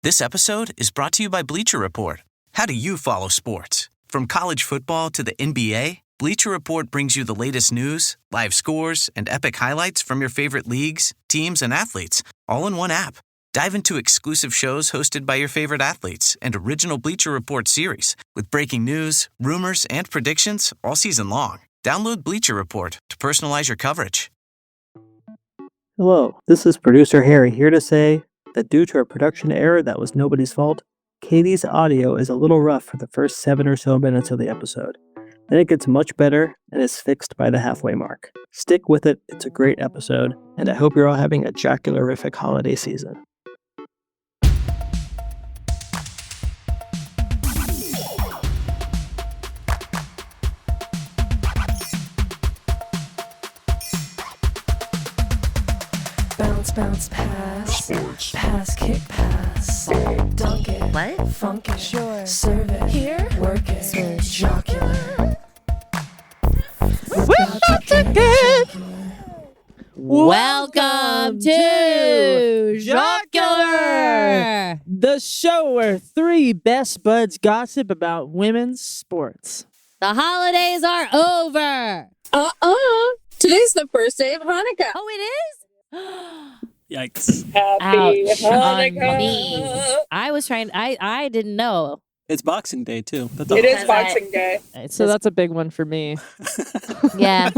This episode is brought to you by Bleacher Report. How do you follow sports? From college football to the NBA, Bleacher Report brings you the latest news, live scores, and epic highlights from your favorite leagues, teams, and athletes, all in one app. Dive into exclusive shows hosted by your favorite athletes and original Bleacher Report series with breaking news, rumors, and predictions all season long. Download Bleacher Report to personalize your coverage. Hello, this is producer Harry here to say that due to a production error that was nobody's fault, Katie's audio is a little rough for the first 7 or so minutes of the episode. Then it gets much better and is fixed by the halfway mark. Stick with it, it's a great episode, and I hope you're all having a jocularific holiday season. Bounce, pass, sports. Pass, kick, pass, dunk it, what? Funk it, Sure, serve it, here, work it, switch, jocular. Welcome to Jocular, the show where three best buds gossip about women's sports. the holidays are over. Today's the first day of Hanukkah. Oh, it is? Yikes. Happy Ouch on Hanukkah. me. I was trying, I didn't know. It's Boxing Day, too. That's all. It is Boxing Day. So that's a big one for me. Yeah.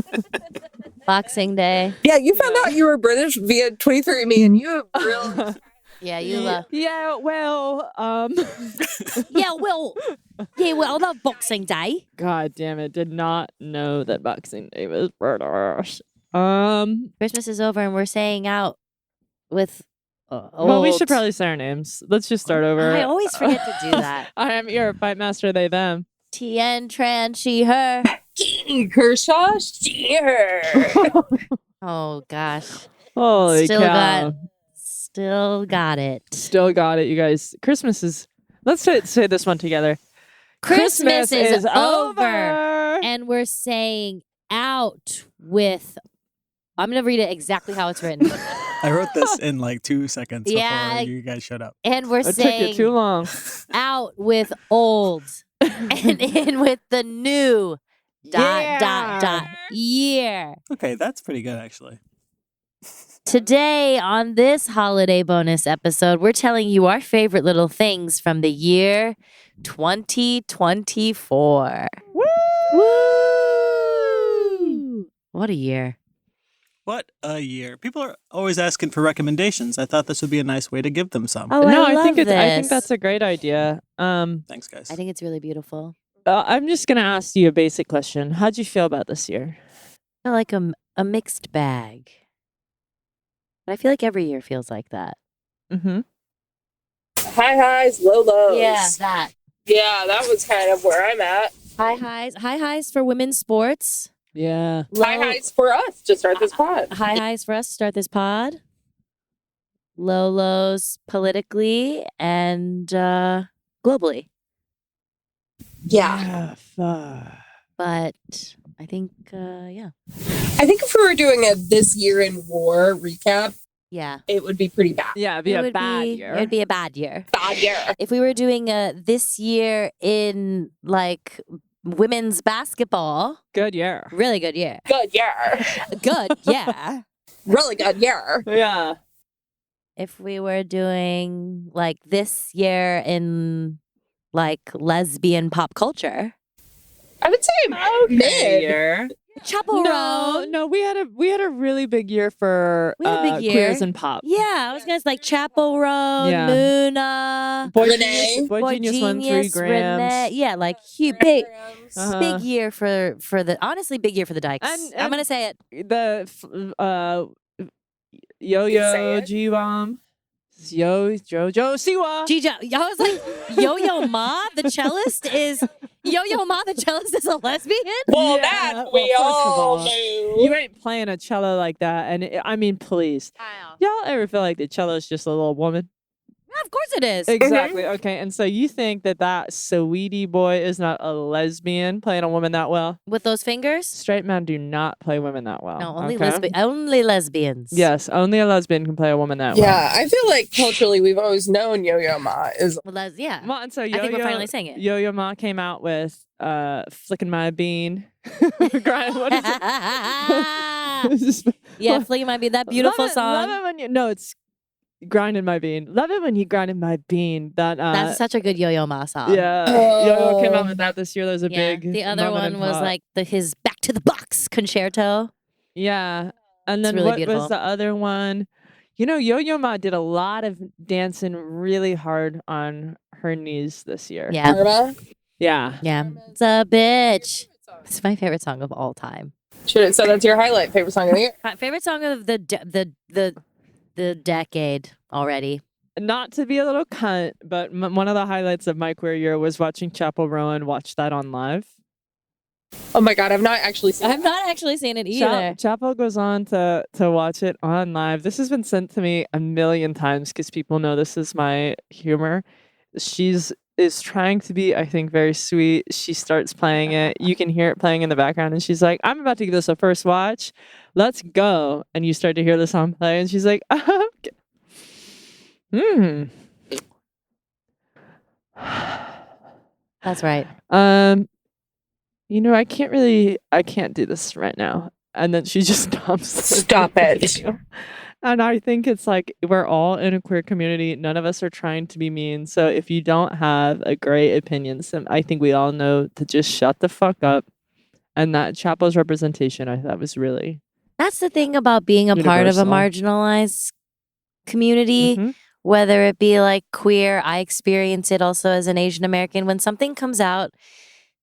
Boxing Day. Yeah, you found out you were British via 23andMe, and you have real. Yeah, you love. Yeah, well, the Boxing Day. God damn it. Did not know that Boxing Day was British. Christmas is over and we're saying out with Well, we should probably say our names. Let's just start over. I always forget to do that. I am your fight master, they, them. Tien, Tran, she, her. Kershaw, she, her. Oh, gosh. Holy Still cow. got it. Still got it, you guys. Christmas is... Let's say this one together. Christmas is over. over. And we're saying out with... I'm going to read it exactly how it's written. I wrote this in like 2 seconds Yeah. before you guys showed up. And we're It took you saying too long. out with old and in with the new ... year. Okay, that's pretty good actually. Today, on this holiday bonus episode, we're telling you our favorite little things from the year 2024. Woo! Woo! What a year. What a year. People are always asking for recommendations. I thought this would be a nice way to give them some. Oh, No, I love think this. I think that's a great idea. Thanks, guys. I think it's really beautiful. I'm just gonna ask you a basic question. How'd you feel about this year? I feel like a mixed bag. But I feel like every year feels like that. Mm-hmm. High highs, low lows. that. Yeah, that was kind of where I'm at. High highs for women's sports. Yeah. High highs for us to start this pod. High highs for us to start this pod. Low lows politically and globally. Yeah. But I think, yeah. I think if we were doing a this year in war recap, Yeah. it would be pretty bad. Yeah, it'd be a bad year. It would be a bad year. Bad year. If we were doing a this year in like women's basketball, Good year. really good year. Good year. Good, yeah. Really good year. Yeah. If we were doing like this year in like lesbian pop culture. I would say mid. year. Chaperone. No, we had a really big year for We had a big year. queers and pop. Yeah, I was gonna say like Chaperone, Yeah. Muna, Boy Renee. Genius, Boy Genius won 3 Genius, grams. Renee. Yeah, like huge, big, Uh-huh. big year for the honestly big year for the Dykes. And- I'm gonna say it. The Yo You say it. G Bomb. Jojo Siwa. Gigi, I was like, Yo-Yo Ma, the cellist is Yo-Yo Ma, the cellist is a lesbian. Well, Yeah, that we well, first of all all, knew. You ain't playing a cello like that, and I mean, please, y'all ever feel like the cello is just a little woman? Of course it is. Exactly. Okay. And so you think that sweetie boy is not a lesbian playing a woman that well? With those fingers? Straight men do not play women that well. No, only okay? only lesbians. Yes, only a lesbian can play a woman that well. Yeah, I feel like culturally we've always known Yo-Yo Ma is. Well, yeah. Well, and so I think we're finally saying it. Yo-Yo Ma came out with Flicking My Bean. Grind, what is it? Yeah, Flicking My Bean. That beautiful song. Love it when you, no, it's Grinding My Bean. Love it when you grinding my bean. That's such a good Yo-Yo Ma song. Yeah. Yo-Yo came out with that this year. That was a big The other moment one in was pop. like his Back to the Box concerto. Yeah. And then really what beautiful. was the other one? You know, Yo-Yo Ma did a lot of dancing really hard on her knees this year. Yeah. Karma? Yeah. Yeah. It's a bitch. It's my favorite song of all time. So that's your highlight favorite song of the year. Favorite song of the decade already. Not to be a little cunt, but one of the highlights of my queer year was watching Chappell Rowan watch that on live. Oh my God, I've not actually seen I've not actually seen it either. Chappell goes on to watch it on live. This has been sent to me a million times because people know this is my humor. Is trying to be, I think, very sweet. She starts playing it. You can hear it playing in the background, and she's like, "I'm about to give this a first watch. Let's go." And you start to hear the song play, and she's like, "Okay." That's right. You know, I can't do this right now. And then she just stops. Stop it. And I think it's like we're all in a queer community. None of us are trying to be mean. So if you don't have a great opinion, I think we all know to just shut the fuck up. And that Chappell's representation, I thought was really. That's the thing about being a part of a marginalized community, whether it be like queer. I experience it also as an Asian American. When something comes out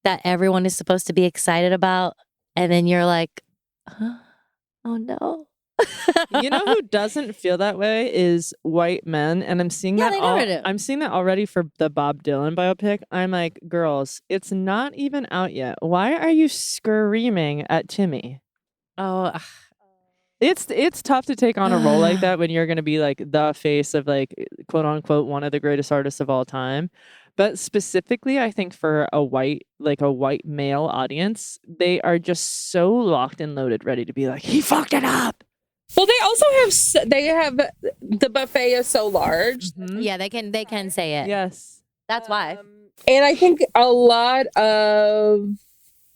that everyone is supposed to be excited about, and then you're like, oh no. You know who doesn't feel that way is white men, and I'm seeing that. I'm seeing that already for the Bob Dylan biopic. I'm like, girls, it's not even out yet. Why are you screaming at Timmy? Oh, it's tough to take on a role like that when you're going to be like the face of like quote unquote one of the greatest artists of all time. But specifically, I think for a white male audience, they are just so locked and loaded, ready to be like, he fucked it up. Well, they also have the buffet is so large. Yeah, they can say it. Yes, that's why. And I think a lot of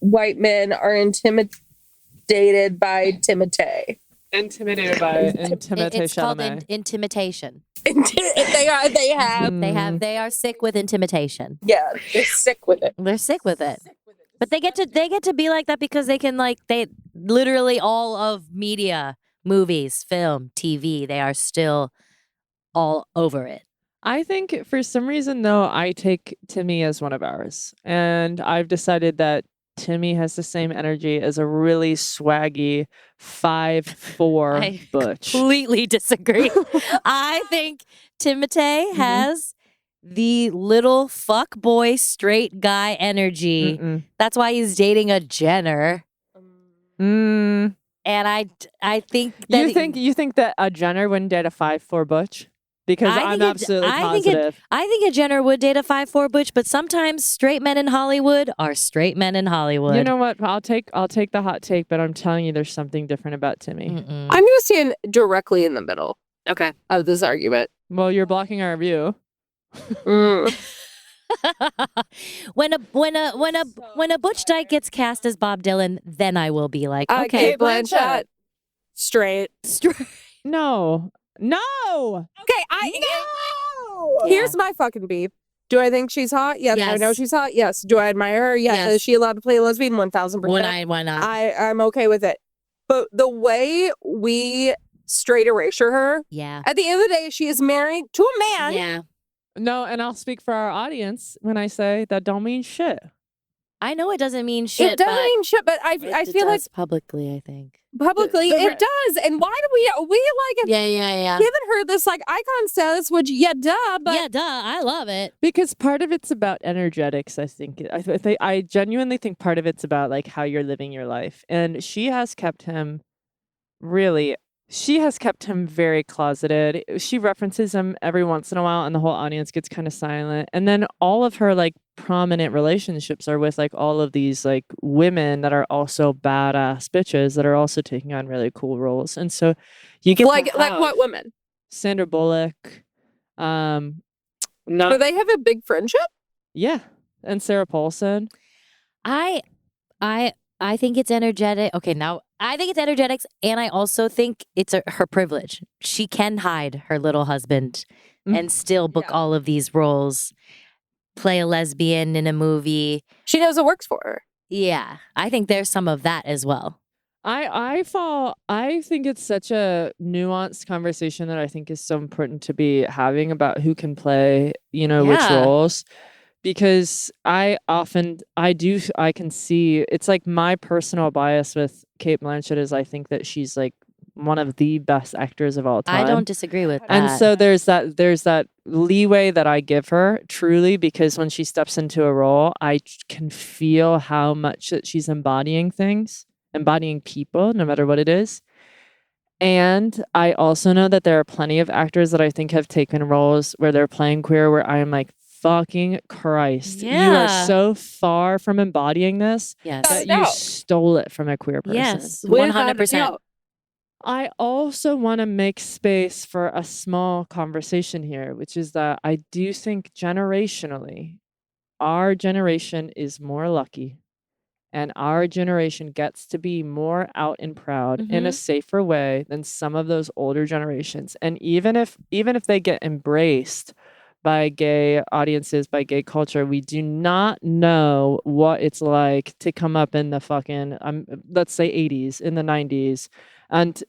white men are intimidated by Timotei. Intimidated by Timothée It's called Chalamet. intimidation. They are sick with intimidation. Yeah, they're sick with it. They're sick with it. But they get to be like that because they can they literally all of media, movies, film, TV, they are still all over it. I think for some reason though, I take Timmy as one of ours. And I've decided that Timmy has the same energy as a really swaggy 5'4" butch. Completely disagree. I think Timothée has the little fuck boy straight guy energy. That's why he's dating a Jenner. And I think that you think that a Jenner wouldn't date a 5'4" butch? Because I'm absolutely positive. I think a Jenner would date a 5'4" butch, but sometimes straight men in Hollywood are straight men in Hollywood. You know what? I'll take the hot take, but I'm telling you, there's something different about Timmy. I'm going to stand directly in the middle. Okay. Of this argument. Well, you're blocking our view. When a butch dyke gets cast as Bob Dylan, then I will be like, okay, Cate Blanchett. Straight. No. Okay, here's my fucking beef. Do I think she's hot? Yes. I know she's hot. Yes. Do I admire her? Yes. Is she allowed to play a lesbian? 1000%. Why not? I'm okay with it. But the way we straight erasure her, at the end of the day, she is married to a man. Yeah. No, and I'll speak for our audience when I say that don't mean shit. I know it doesn't mean shit. It doesn't mean shit, but I feel like publicly, I think. Publicly, it does. And why do we like Yeah. giving her this like icon status, which but I love it. Because part of it's about energetics, I think. I genuinely think part of it's about like how you're living your life. And she has kept him really she has kept him very closeted. She references him every once in a while, and the whole audience gets kind of silent. And then all of her like prominent relationships are with like all of these like women that are also badass bitches that are also taking on really cool roles. And so you get like what women? Sandra Bullock. Do they have a big friendship? Yeah, and Sarah Paulson. I think it's energetic. Okay, now I think it's energetics, and I also think it's her privilege. She can hide her little husband and still book all of these roles, play a lesbian in a movie. She knows it works for her. Yeah, I think there's some of that as well. I think it's such a nuanced conversation that I think is so important to be having about who can play, which roles. Because I can see, it's like my personal bias with Cate Blanchett is I think that she's like one of the best actors of all time. I don't disagree with that. And so there's that leeway that I give her truly, because when she steps into a role, I can feel how much that she's embodying people, no matter what it is. And I also know that there are plenty of actors that I think have taken roles where they're playing queer where I am like, fucking Christ. You are so far from embodying this that you stole it from a queer person. Yes, 100%. I also want to make space for a small conversation here, which is that I do think generationally, our generation is more lucky. And our generation gets to be more out and proud in a safer way than some of those older generations. And even if they get embraced by gay audiences, by gay culture, we do not know what it's like to come up in the fucking, let's say 80s, in the 90s, and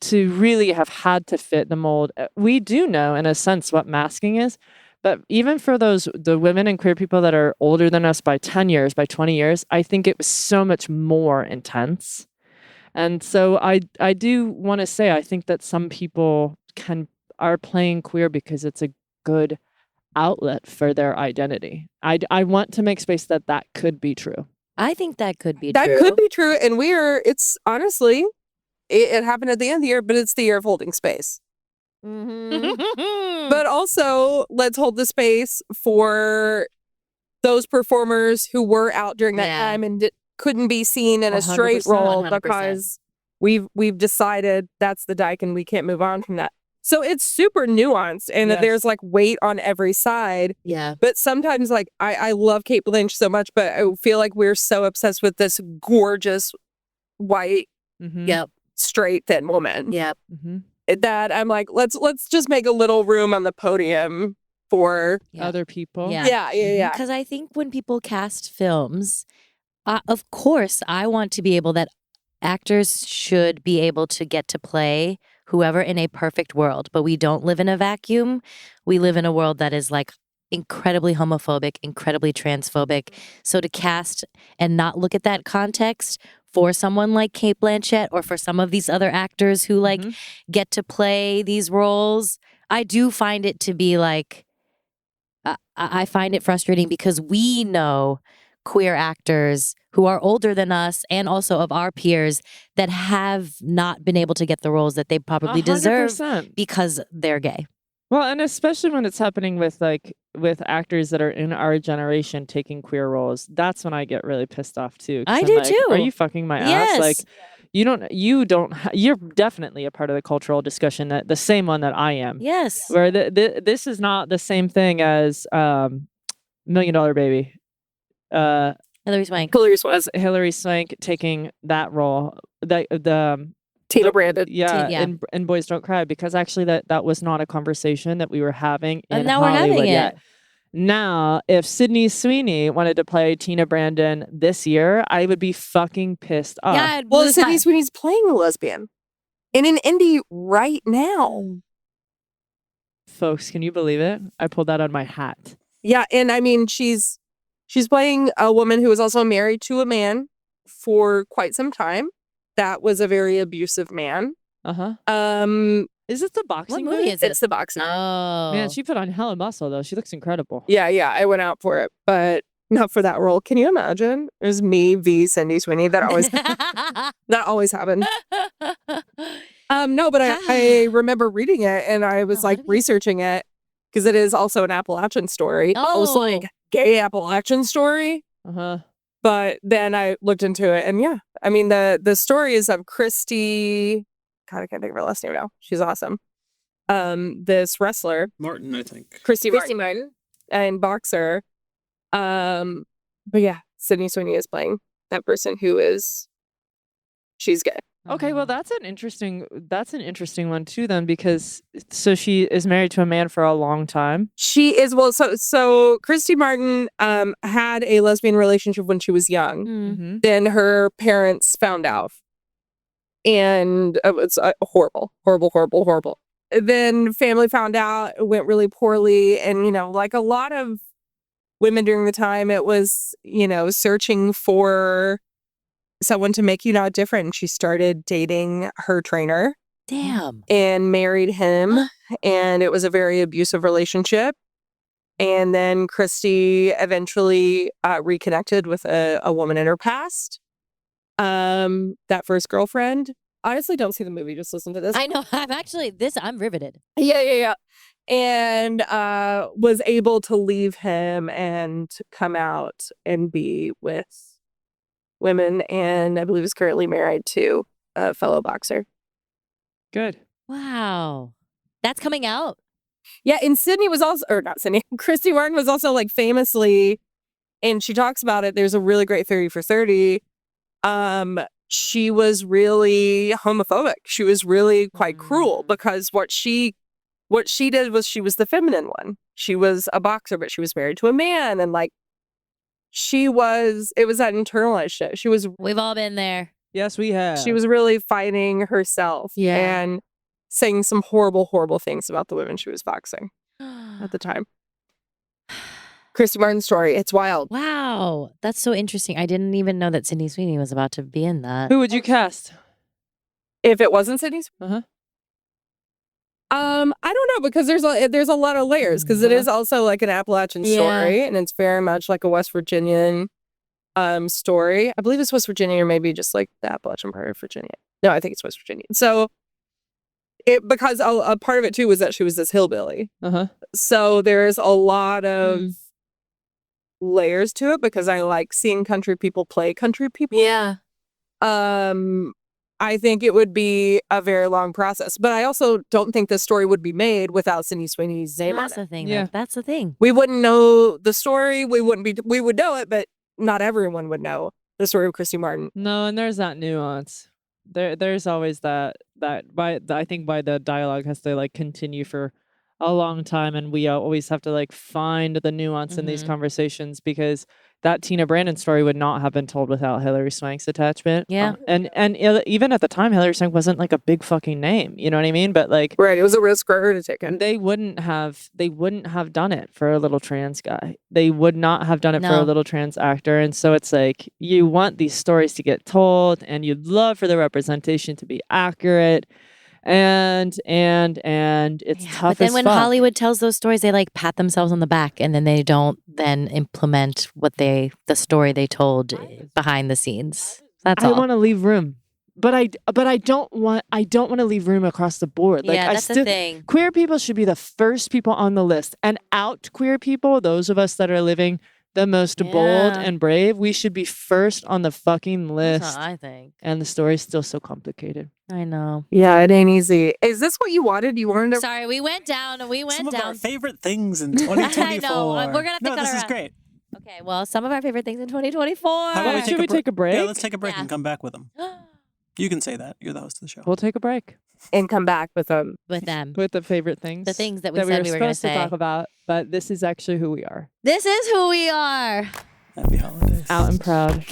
to really have had to fit the mold. We do know, in a sense, what masking is. But even for the women and queer people that are older than us by 10 years, by 20 years, I think it was so much more intense. And so I do want to say, I think that some people are playing queer because it's a good outlet for their identity. I want to make space that could be true. I think that could be true. That could be true. And it's honestly, it happened at the end of the year, but it's the year of holding space. But also, let's hold the space for those performers who were out during that time and couldn't be seen in a straight role 100%. Because we've decided that's the dyke and we can't move on from that. So it's super nuanced and that there's like weight on every side. Yeah. But sometimes like I love Cate Blanchett so much, but I feel like we're so obsessed with this gorgeous white, straight, thin woman. Yep. That I'm like, let's just make a little room on the podium for other people. Yeah. Because I think when people cast films, of course, I want to be able that actors should be able to get to play whoever in a perfect world. But we don't live in a vacuum. We live in a world that is like incredibly homophobic, incredibly transphobic. So to cast and not look at that context for someone like Cate Blanchett or for some of these other actors who like get to play these roles, I do find it to be like, I find it frustrating because we know queer actors who are older than us and also of our peers that have not been able to get the roles that they probably 100%. Deserve because they're gay. Well, and especially when it's happening with actors that are in our generation taking queer roles, that's when I get really pissed off too. I do too. Are you fucking my ass? Like, you're definitely a part of the cultural discussion, that the same one that I am. Yes. Where this is not the same thing as $1 Million Baby. Hilary Swank. Hilary Swank taking that role. Tina Brandon. And Boys Don't Cry, because actually that was not a conversation that we were having in now Hollywood we're having yet. it. Now, if Sydney Sweeney wanted to play Tina Brandon this year, I would be fucking pissed off. Yeah, well, Sydney Sweeney's playing a lesbian in an indie right now. Folks, can you believe it? I pulled that out of my hat. Yeah, and I mean, she's playing a woman who was also married to a man for quite some time. That was a very abusive man. Is it the boxing? What movie is it? It's the boxing. Oh. Man, she put on hella muscle, though. She looks incredible. Yeah, I went out for it, but not for that role. Can you imagine? It was me v. Sydney Sweeney. That always happened. No, but I remember reading it and I was researching it because it is also an Appalachian story. I was like, gay Appalachian story. But then I looked into it and yeah, I mean, the story is of Christy. God, I can't think of her last name now. She's awesome. This wrestler. Martin, I think. Christy Martin. And boxer. But yeah, Sydney Sweeney is playing that person she's gay. Okay, well that's an interesting one too then, because so she is married to a man for a long time. She is so Christy Martin had a lesbian relationship when she was young. Then her parents found out. And it was horrible. Then family found out, it went really poorly. And, like a lot of women during the time, it was, searching for someone to make you not different. And she started dating her trainer. Damn. And married him. And it was a very abusive relationship. And then Christy eventually reconnected with a woman in her past. That first girlfriend. Honestly, don't see the movie. Just listen to this. I know. I'm riveted. Yeah. And was able to leave him and come out and be with women. And I believe is currently married to a fellow boxer. Good. Wow. That's coming out. Yeah. And Sydney was also, or not Sydney, Christy Martin was also like famously, and she talks about it. There's a really great 30 for 30. She was really homophobic. She was really quite cruel because what she did was she was the feminine one. She was a boxer, but she was married to a man. And like, it was that internalized shit. We've all been there. Yes, we have. She was really fighting herself and saying some horrible, horrible things about the women she was boxing at the time. Christy Martin's story. It's wild. Wow. That's so interesting. I didn't even know that Sydney Sweeney was about to be in that. Who would you cast? If it wasn't Sydney Sweeney? I don't know, because there's a lot of layers, because it is also like an Appalachian story, and it's very much like a West Virginian story. I believe it's West Virginia, or maybe just like the Appalachian part of Virginia. No, I think it's West Virginia. So because a part of it too was that she was this hillbilly. So there's a lot of layers to it, because I like seeing country people play country people. Yeah. I think it would be a very long process, but I also don't think this story would be made without Sydney Sweeney's name on it. That's the thing. Yeah. That's the thing. We wouldn't know the story. We would know it, but not everyone would know the story of Christy Martin. No, and there's that nuance. There's always that I think why the dialogue has to like continue for a long time, and we always have to like find the nuance in these conversations, because that Tina Brandon story would not have been told without Hilary Swank's attachment. Yeah. And even at the time, Hilary Swank wasn't like a big fucking name. You know what I mean? But like, right, it was a risk for her to take it. They wouldn't have done it for a little trans guy. They would not have done it for a little trans actor. And so it's like, you want these stories to get told, and you'd love for the representation to be accurate. And it's tough. But then when Hollywood tells those stories, they like pat themselves on the back, and then they don't then implement the story they told behind the scenes. That's all. I want to leave room, but I don't want to leave room across the board. Like, that's the thing. Queer people should be the first people on the list, and out queer people, those of us that are living the most bold and brave, we should be first on the fucking list. That's what I think. And the story's still so complicated. I know. Yeah, it ain't easy. Is this what you wanted? You wanted to... Sorry, we went down. Some of our favorite things in 2024. I know. We're going to think this is great. Okay, well, some of our favorite things in 2024. How about Should we take a break? Yeah, let's take a break and come back with them. You can say that. You're the host of the show. We'll take a break. And come back with them. With them. With the favorite things. The things that we said we were going to say. To talk about, but this is actually who we are. This is who we are. Happy holidays. Out and proud.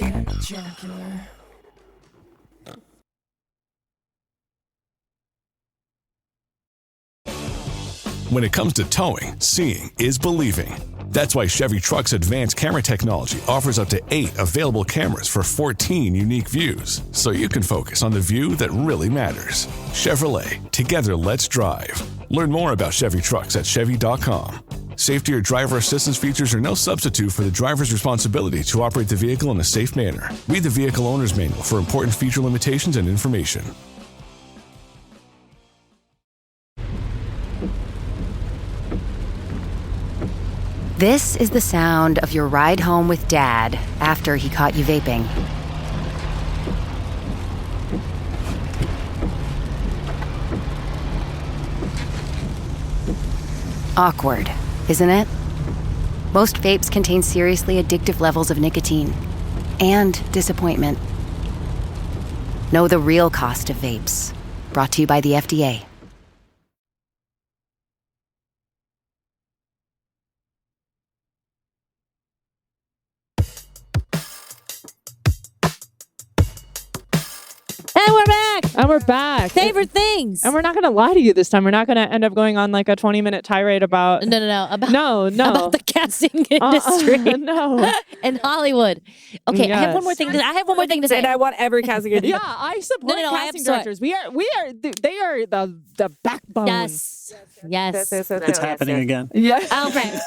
When it comes to towing, seeing is believing. That's why Chevy Truck's advanced camera technology offers up to 8 available cameras for 14 unique views, so you can focus on the view that really matters. Chevrolet, together let's drive. Learn more about Chevy Trucks at Chevy.com. Safety or driver assistance features are no substitute for the driver's responsibility to operate the vehicle in a safe manner. Read the Vehicle Owner's Manual for important feature limitations and information. This is the sound of your ride home with Dad after he caught you vaping. Awkward, isn't it? Most vapes contain seriously addictive levels of nicotine and disappointment. Know the real cost of vapes. Brought to you by the FDA. And we're back. And we're back. Favorite things. And we're not going to lie to you this time. We're not going to end up going on like a 20-minute tirade about... No. No. About the casting industry. No. In Hollywood. Okay, Yes. I have one more thing to say. And I want every casting agent. Yeah, I support No, I casting support. directors. They are the backbone. Yes. It's happening again. Yeah. Okay.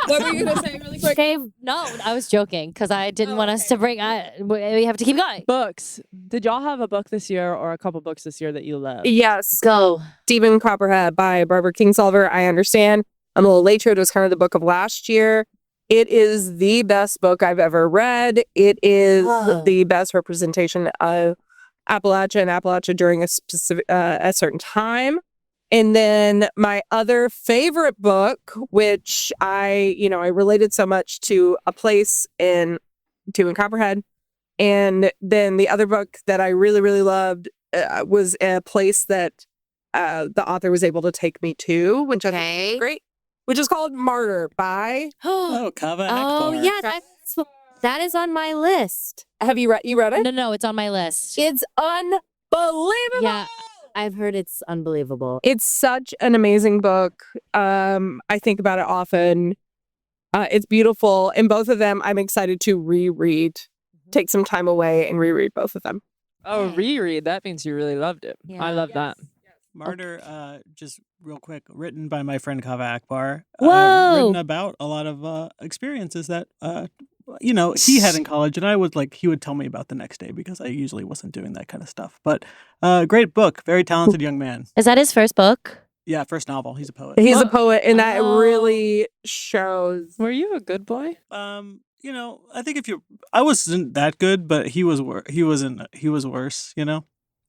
What were you going to say really quick? No, I was joking because I didn't want us to bring. We have to keep going. Books. Did y'all have a book this year or a couple books this year that you love? Yes. Go. Demon Copperhead by Barbara Kingsolver. I understand. I'm a little late to it. It was kind of the book of last year. It is the best book I've ever read. It is the best representation of Appalachia and Appalachia during a specific, a certain time. And then my other favorite book, which I related so much to a place in Copperhead. And then the other book that I really, really loved was a place that the author was able to take me to, which I think is great, which is called Martyr by... Kava Akbar. Oh, yeah, that is on my list. Have you read it? No, it's on my list. It's unbelievable. Yeah, I've heard it's unbelievable. It's such an amazing book. I think about it often. It's beautiful. And both of them, I'm excited to reread. Take some time away and reread both of them. Oh, reread. That means you really loved it. Yeah. I love that. Martyr, just real quick, written by my friend Kava Akbar. Whoa! Written about a lot of experiences that, he had in college. And I was like, he would tell me about the next day because I usually wasn't doing that kind of stuff. But great book. Very talented young man. Is that his first book? Yeah, first novel. He's a poet. He's a poet, and that really shows. Were you a good boy? I think I wasn't that good, but he was worse,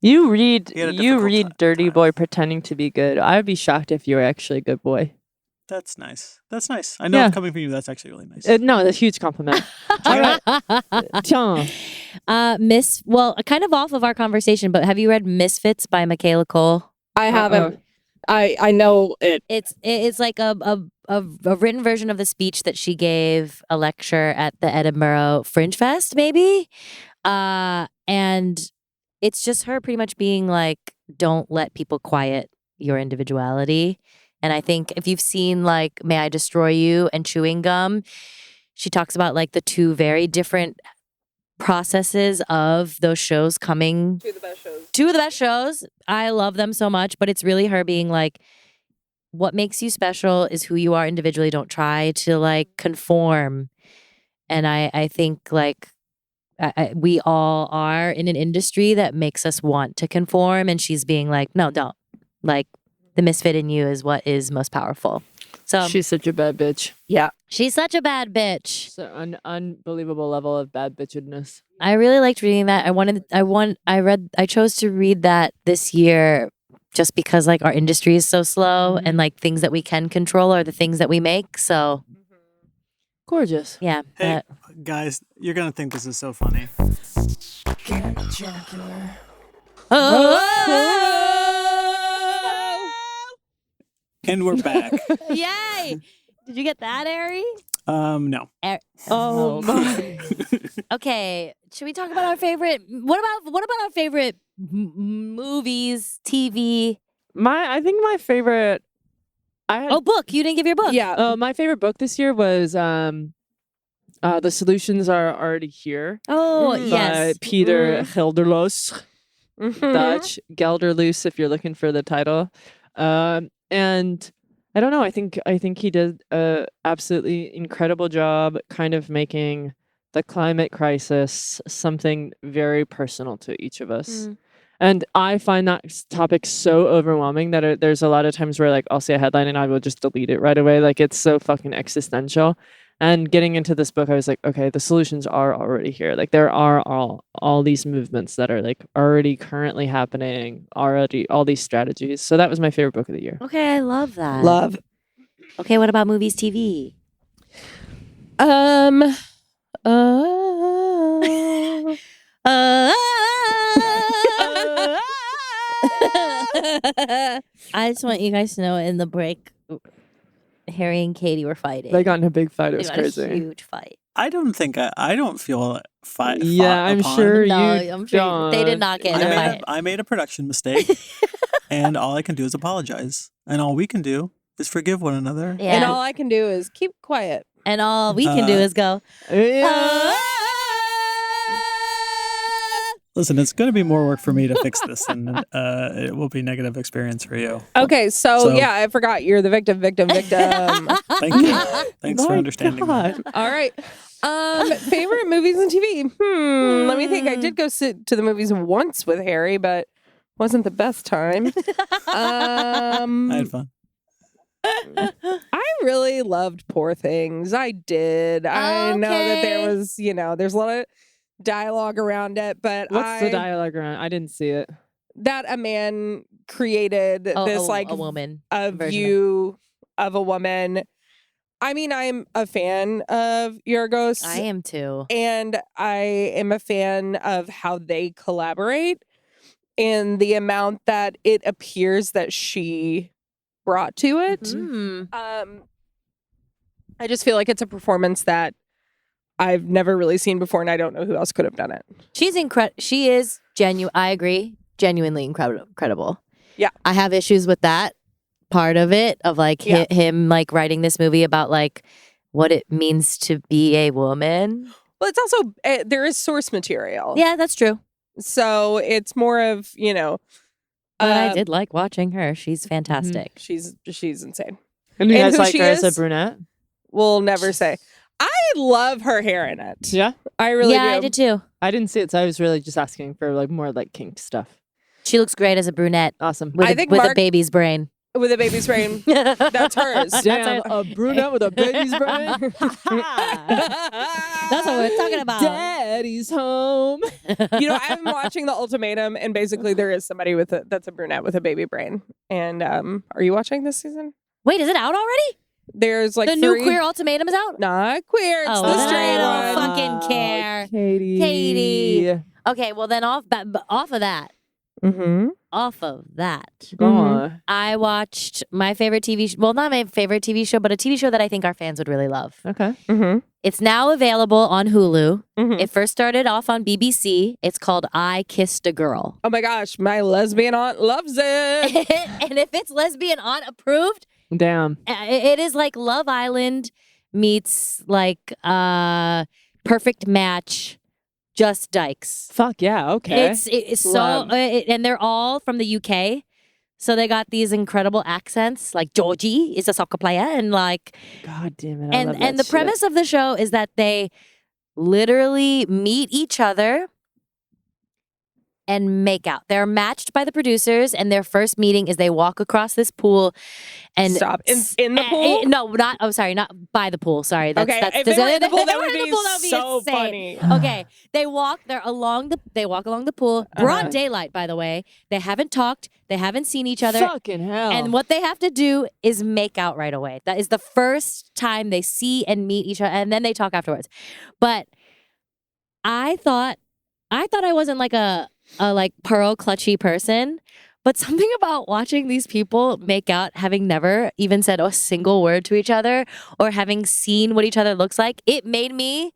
You read He had a difficult Dirty time. Boy pretending to be good. I would be shocked if you were actually a good boy. That's nice. I know Yeah. it's coming from you. That's actually really nice. No, that's a huge compliment. All right. Tiens. Kind of off of our conversation, but have you read Misfits by Michaela Cole? I haven't. I know it. It's like a written version of the speech that she gave a lecture at the Edinburgh Fringe Fest, maybe. And it's just her pretty much being like, don't let people quiet your individuality. And I think if you've seen like May I Destroy You and Chewing Gum, she talks about like the two very different processes of those shows coming. Two of the best shows. I love them so much, but it's really her being like, what makes you special is who you are individually. Don't try to like conform. And I think like we all are in an industry that makes us want to conform. And she's being like, no, don't. Like the misfit in you is what is most powerful. So She's such a bad bitch. Yeah. she's such a bad bitch. It's an unbelievable level of bad bitchedness. I really liked reading that. I chose to read that this year just because like our industry is so slow and like things that we can control are the things that we make. So Gorgeous. yeah. Hey, guys, you're going to think this is so funny. Get jocular. And we're back. Yay! Did you get that, Ari? No. Oh my. Okay, should we talk about our favorite? What about our favorite movies, TV? I think my favorite. Book. You didn't give your book. Yeah. My favorite book this year was The Solutions Are Already Here. Oh, by yes. Peter Gelderloos. Dutch Gelderloos, if you're looking for the title. And I don't know. I think he did a absolutely incredible job, kind of making the climate crisis something very personal to each of us. And I find that topic so overwhelming that there's a lot of times where like I'll see a headline and I will just delete it right away. Like it's so fucking existential. And getting into this book, I was like, okay, the solutions are already here. Like there are all these movements that are like already currently happening, already all these strategies. So that was my favorite book of the year. Okay, I love that. Love. Okay, what about movies, TV? I just want you guys to know in the break, Harry and Katie were fighting. They got in a big fight. It was They got crazy. a huge fight. I don't feel fight. Yeah, I'm sure No, you I'm sure they did not get in a fight. I made a production mistake, and all I can do is apologize, and all we can do is forgive one another. Yeah. And all I can do is keep quiet. And all we can do is go. Listen, it's going to be more work for me to fix this, and it will be negative experience for you. Okay, so yeah, I forgot you're the victim. Thank you. Thanks for understanding. All right. Favorite movies and TV? Let me think. I did go sit to the movies once with Harry, but wasn't the best time. I had fun. I really loved Poor Things. I did. I know that there was, there's a lot of dialogue around it, but what's the dialogue around? I didn't see it. That a man created this a woman a view of a woman. I mean, I'm a fan of Yorgos. I am too. And I am a fan of how they collaborate and the amount that it appears that she brought to it. I just feel like it's a performance that I've never really seen before, and I don't know who else could have done it. She's incredible. She is genuine. I agree. Genuinely incredible. Yeah. I have issues with that part of it, of like him like writing this movie about like what it means to be a woman. Well, it's also, there is source material. Yeah, that's true. So it's more of, But I did like watching her. She's fantastic. She's insane. And you guys like she her as is? a brunette? We'll never say. I love her hair in it. Yeah? I really do. I did too. I didn't see it, so I was really just asking for like more like kink stuff. She looks great as a brunette. Awesome. With, I think with Mark- a baby's brain. With a baby's brain. That's hers. Damn, a brunette with a baby's brain? That's what we're talking about. Daddy's home. I'm watching The Ultimatum, and basically there is somebody that's a brunette with a baby brain. And are you watching this season? Wait, is it out already? There's like the new Queer Ultimatum is out? Not queer. It's the straight I one. don't fucking care. Katie. Okay, well then off of that. Mm-hmm. Off of that. Go on. I watched my favorite TV show. Well, not my favorite TV show, but a TV show that I think our fans would really love. Okay. Mm-hmm. It's now available on Hulu. Mm-hmm. It first started off on BBC. It's called I Kissed a Girl. Oh my gosh, my lesbian aunt loves it. And if it's lesbian aunt approved, Damn. it is like Love Island meets like Perfect Match, just dykes. Fuck yeah, okay. It's so, and they're all from the UK. So they got these incredible accents, like Georgie is a soccer player, and like, God damn it, I love that and the shit. premise of the show is that they literally meet each other and make out. They're matched by the producers, and their first meeting is they walk across this pool and Stop. In the pool? No, not. Oh, sorry, not by the pool. Sorry, that's Okay, that's if they were in the pool, if they that were would in the be pool, that would be so insane. funny. Okay, they walk. They walk along the pool. Broad daylight, by the way. They haven't talked. They haven't seen each other. Fucking hell. And what they have to do is make out right away. That is the first time they see and meet each other, and then they talk afterwards. But I thought I wasn't like a like pearl clutchy person, but something about watching these people make out, having never even said a single word to each other or having seen what each other looks like, it made me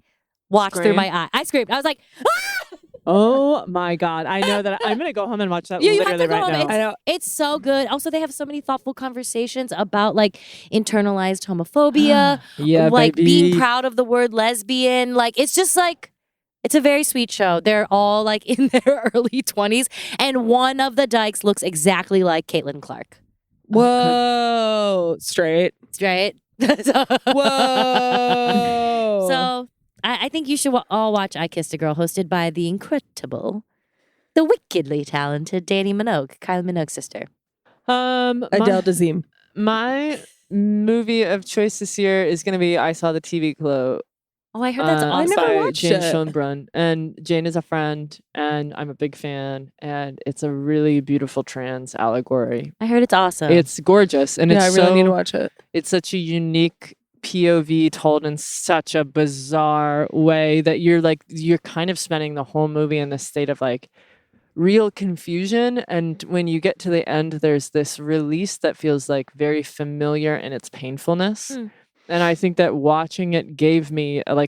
watch through my eye. I screamed. I was like, ah! Oh my God. I know that I'm going to go home and watch that You literally have to go right home. now. It's so good. Also, they have so many thoughtful conversations about like internalized homophobia, Yeah, like baby. being proud of the word lesbian. Like, it's just like, it's a very sweet show. They're all like in their early 20s, and one of the dykes looks exactly like Caitlin Clark. Whoa. Straight. Right? Whoa. So I think you should all watch I Kissed a Girl, hosted by the incredible the wickedly talented Danny Minogue, Kylie Minogue's sister. Adele Dazeem. My movie of choice this year is going to be I Saw the TV Glow. Oh, I heard that's awesome. I never by watched Jane it. Schoenbrunn. And Jane is a friend, and I'm a big fan. And it's a really beautiful trans allegory. I heard it's awesome. It's gorgeous, and I really need to watch it. It's such a unique POV told in such a bizarre way that you're kind of spending the whole movie in this state of like real confusion, and when you get to the end there's this release that feels like very familiar in its painfulness. And I think that watching it gave me a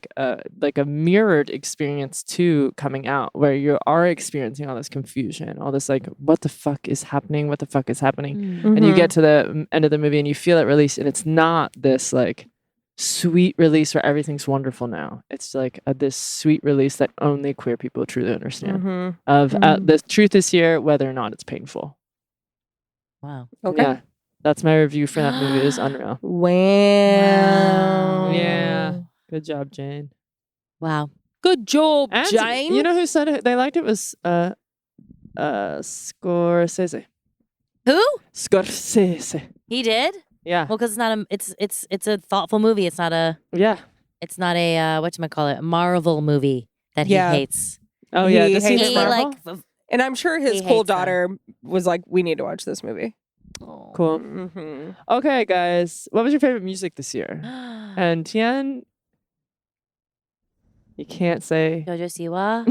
mirrored experience too, coming out, where you are experiencing all this confusion, all this like what the fuck is happening, and you get to the end of the movie and you feel it release, and it's not this like sweet release where everything's wonderful now. It's like this sweet release that only queer people truly understand of the truth is here, whether or not it's painful. Wow. Okay. Yeah, that's my review for that movie. It's unreal. Wow. Yeah. Good job, Jane. Wow. Good job, And Jane. you know who said it? They liked it was Scorsese. Who? Scorsese. He did? Yeah. Well, because it's not a it's a thoughtful movie. It's not a whatchamacallit, a Marvel movie that he hates. Oh yeah. He Does he hates hate Marvel? Marvel? And I'm sure his He cool hates them. daughter was like, we need to watch this movie. Cool. Mm-hmm. Okay, guys. What was your favorite music this year? And Tian, you can't say. Jojo Siwa.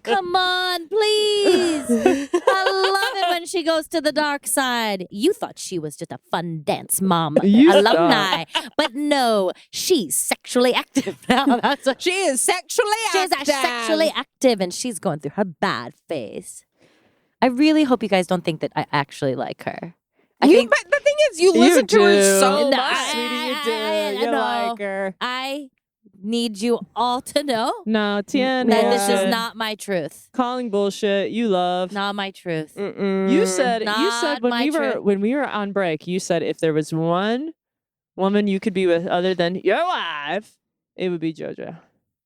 Come on, please. I love it when she goes to the dark side. You thought she was just a fun dance mom alumni. But no, she's sexually active now. That's what She is sexually active. She's sexually active and she's going through her bad phase. I really hope you guys don't think that I actually like her. But the thing is, you listen to her so No, much. Sweetie, you do. I You know. like her. I need you all to know No, Tian. that this bullshit. is not my truth. Calling bullshit. You love. Not my truth. You said Not when my truth. we were on break, you said if there was one woman you could be with other than your wife, it would be JoJo.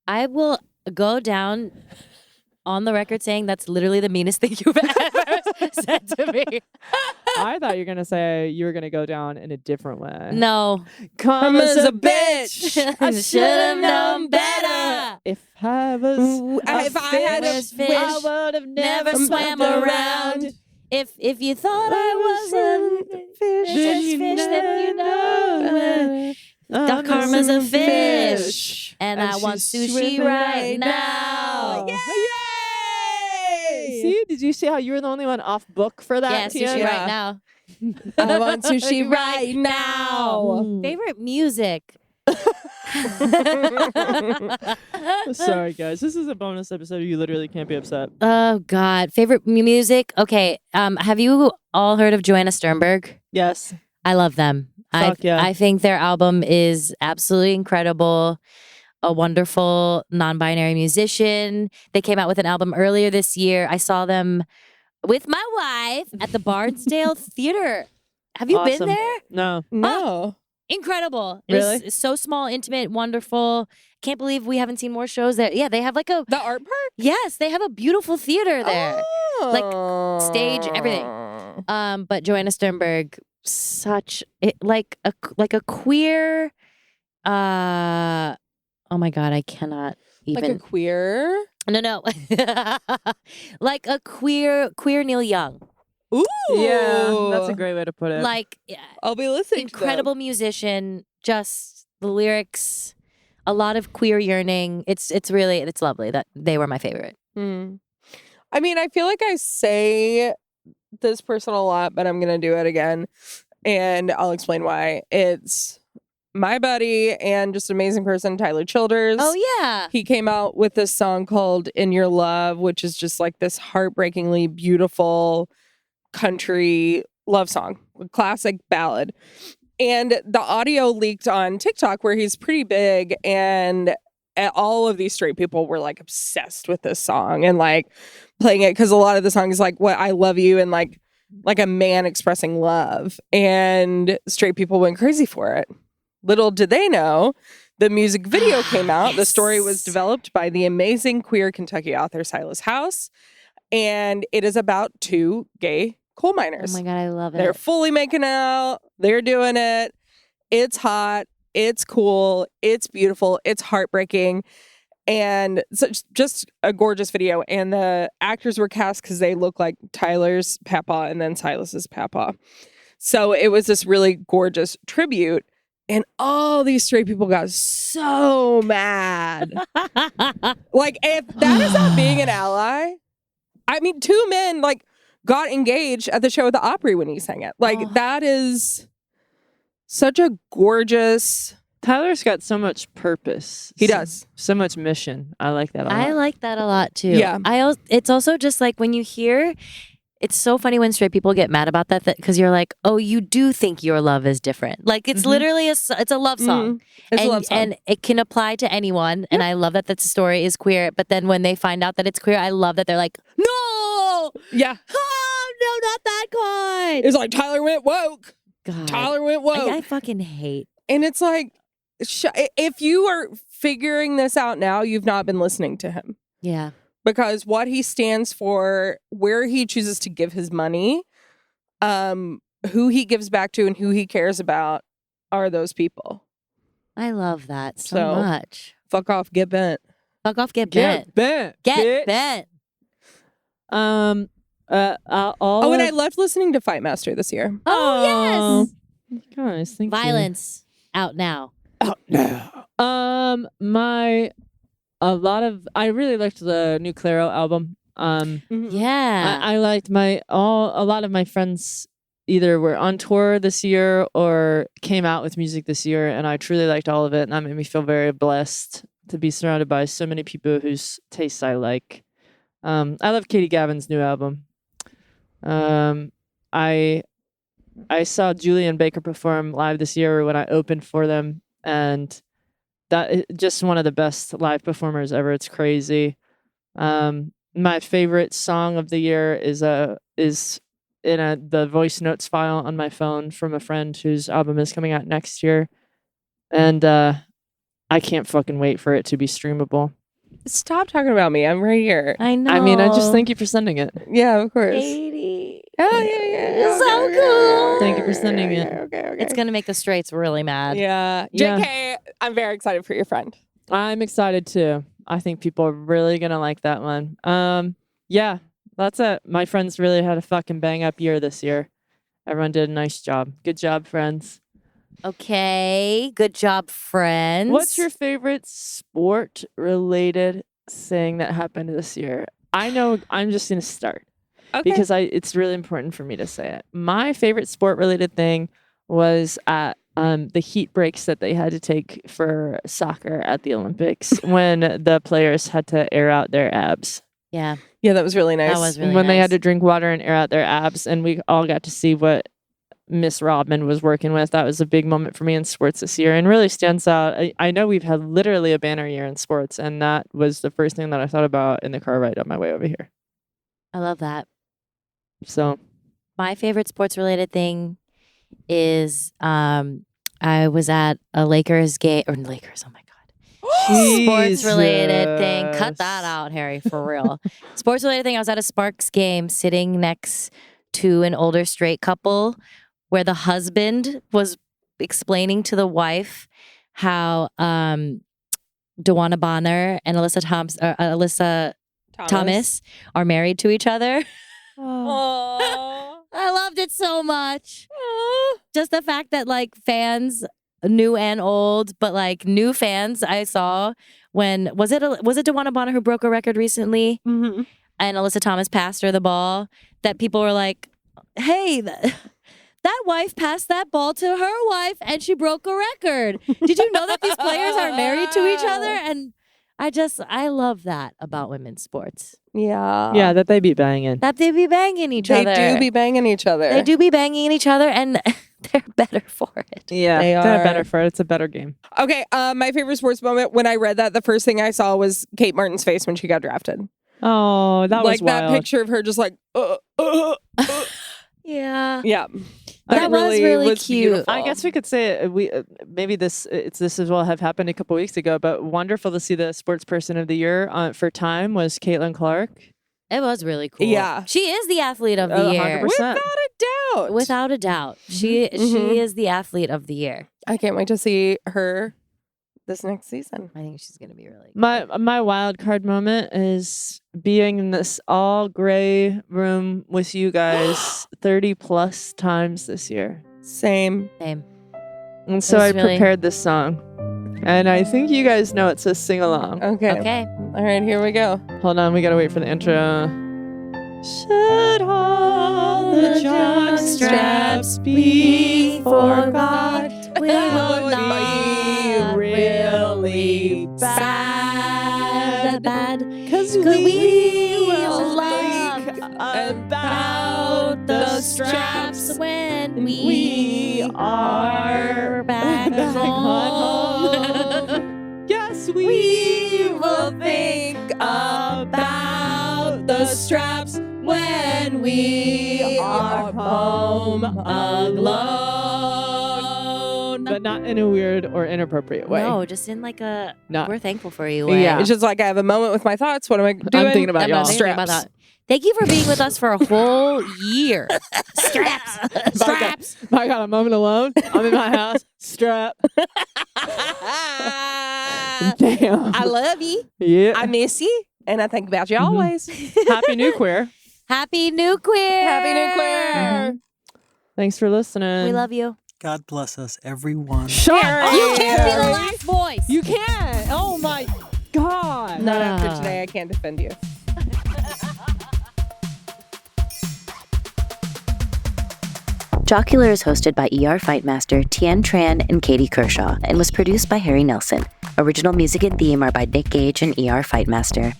I will go down on the record saying that's literally the meanest thing you've ever said to me. I thought you were gonna say you were gonna go down in a different way. No. Karma's a bitch. I should have known better. If I was If I had a fish, I would have never never swam around. If you thought I wasn't fish, fish, then you know the karma's a fish, and I she's want sushi swimming right now. Yay! See, did you see how you were the only one off book for that? Yeah, sushi Tian? right now. I want sushi right now. Favorite music. Sorry, guys. This is a bonus episode. You literally can't be upset. Oh God, favorite music. Okay, have you all heard of Joanna Sternberg? Yes. I love them. Fuck yeah. I think their album is absolutely incredible. A wonderful non-binary musician. They came out with an album earlier this year. I saw them with my wife at the Bardsdale Theater. Have you been Awesome. there? No. No. Incredible. Really? It's so small, intimate, wonderful. Can't believe we haven't seen more shows there. Yeah, they have like The art park? yes, they have a beautiful theater there. Oh. Stage, everything. But Joanna Sternberg, like a queer oh my God, I cannot even. Like a queer? No. Like a queer Neil Young. Ooh. Yeah, that's a great way to put it. Like I'll be listening incredible musician, just the lyrics, a lot of queer yearning. It's lovely. That they were my favorite. I mean, I feel like I say this person a lot, but I'm going to do it again. And I'll explain why. It's my buddy and just an amazing person, Tyler Childers. Oh, yeah. He came out with this song called In Your Love, which is just like this heartbreakingly beautiful country love song, a classic ballad. And the audio leaked on TikTok where he's pretty big, and all of these straight people were like obsessed with this song and like playing it because a lot of the song is like what I love you and like a man expressing love, and straight people went crazy for it. Little did they know, the music video came out. The story was developed by the amazing queer Kentucky author Silas House. and it is about two gay coal miners. Oh my God, I love it. They're fully making out. They're doing it. It's hot. It's cool. It's beautiful. It's heartbreaking. And so just a gorgeous video. And the actors were cast because they look like Tyler's papa and then Silas's papa. So it was this really gorgeous tribute. And all these straight people got so mad. Like, if that is not being an ally, I mean, two men like got engaged at the show at the Opry when he sang it. Like, that is such a gorgeous. Tyler's got so much purpose. He does. So much mission. I like that a lot. I like that a lot too. Yeah. It's also just like when you hear, it's so funny when straight people get mad about that because you're like, oh, you do think your love is different. Like it's literally it's a love song. It's a love song. And it can apply to anyone. Yep. And I love that the story is queer. But then when they find out that it's queer, I love that they're like, no, yeah, no, not that kind. It's like Tyler went woke. God. Tyler went woke. I fucking hate. And it's like, if you are figuring this out now, you've not been listening to him. Yeah. Because what he stands for, where he chooses to give his money, who he gives back to and who he cares about are those people. I love that so much. Fuck off, get bent. Fuck off, get bent. Get bent. And I loved listening to Fight Master this year. Oh, yes. Guys, thank Violence out now. Out now. I really liked the new Claro album. Yeah. I liked a lot of my friends either were on tour this year or came out with music this year, and I truly liked all of it, and that made me feel very blessed to be surrounded by so many people whose tastes I like. I love Katie Gavin's new album. I saw Julian Baker perform live this year when I opened for them, and that is just one of the best live performers ever. It's crazy. My favorite song of the year is in the voice notes file on my phone from a friend whose album is coming out next year, and I can't fucking wait for it to be streamable. Stop talking about me. I'm right here. I know. I mean, I just thank you for sending it. Yeah, of course. Katie. Oh, yeah. It's so cool. Thank you for sending it. Okay. It's going to make the straights really mad. Yeah. JK, I'm very excited for your friend. I'm excited too. I think people are really going to like that one. Yeah, that's it. My friends really had a fucking bang up year this year. Everyone did a nice job. Good job, friends. Okay. Good job, friends. What's your favorite sport-related thing that happened this year? I know I'm just going to start. Okay. Because it's really important for me to say it. My favorite sport-related thing was at the heat breaks that they had to take for soccer at the Olympics when the players had to air out their abs. Yeah. Yeah, that was really nice. That was really when nice. they had to drink water and air out their abs, and we all got to see what Miss Rodman was working with. That was a big moment for me in sports this year and really stands out. I know we've had literally a banner year in sports, and that was the first thing that I thought about in the car ride on my way over here. I love that. So my favorite sports related thing is I was at a Lakers game or Lakers, oh my God. Sports related thing. Cut that out, Harry, for real. Sports related thing. I was at a Sparks game sitting next to an older straight couple where the husband was explaining to the wife how DeWanna Bonner and Alyssa Thomas are married to each other. Oh. I loved it so much. Just the fact that like fans, new and old, but like new fans I saw when was it DeWanna Bonner who broke a record recently? Mm-hmm. And Alyssa Thomas passed her the ball, that people were like, hey, that wife passed that ball to her wife and she broke a record. Did you know that these players are married to each other? And I love that about women's sports. Yeah. yeah, that they be banging. That they be banging each other. They do be banging each other. They do be banging each other and they're better for it. Yeah, they're better for it. It's a better game. Okay, my favorite sports moment, when I read that, the first thing I saw was Kate Martin's face when she got drafted. Oh, that was like that wild. picture of her just like, Yeah. Yeah. That was really cute. Beautiful. I guess we could say maybe this as well have happened a couple weeks ago, but wonderful to see the sports person of the year for Time was Caitlin Clark. It was really cool. Yeah. She is the athlete of the year. 100%. Without a doubt. She is the athlete of the year. I can't wait to see her this next season. I think she's going to be really good. My wild card moment is being in this all gray room with you guys 30 plus times this year. Same. And so I prepared this song. And I think you guys know it, so sing along. Okay. All right, here we go. Hold on, we gotta wait for the intro. Should all the jock straps be forgot, will not be really bad. Cause we will think about the straps when we are back home. Yes, we will think about the straps when we are home alone. But not in a weird or inappropriate way. No, just in like a we're thankful for you way. Yeah. It's just like I have a moment with my thoughts. What am I doing? I'm thinking about y'all. Straps. Thank you for being with us for a whole year. Straps. If I got a moment alone, I'm in my house. Strap. Damn. I love you. Yeah. I miss you. And I think about you always. Happy New Queer. Happy New Queer. Happy New Queer. Thanks for listening. We love you. God bless us, everyone. Shut up. You can't be the last voice. You can't. Oh my God. Not after today. I can't defend you. Jocular is hosted by ER Fightmaster Tien Tran and Katie Kershaw and was produced by Harry Nelson. Original music and theme are by Nick Gage and ER Fightmaster.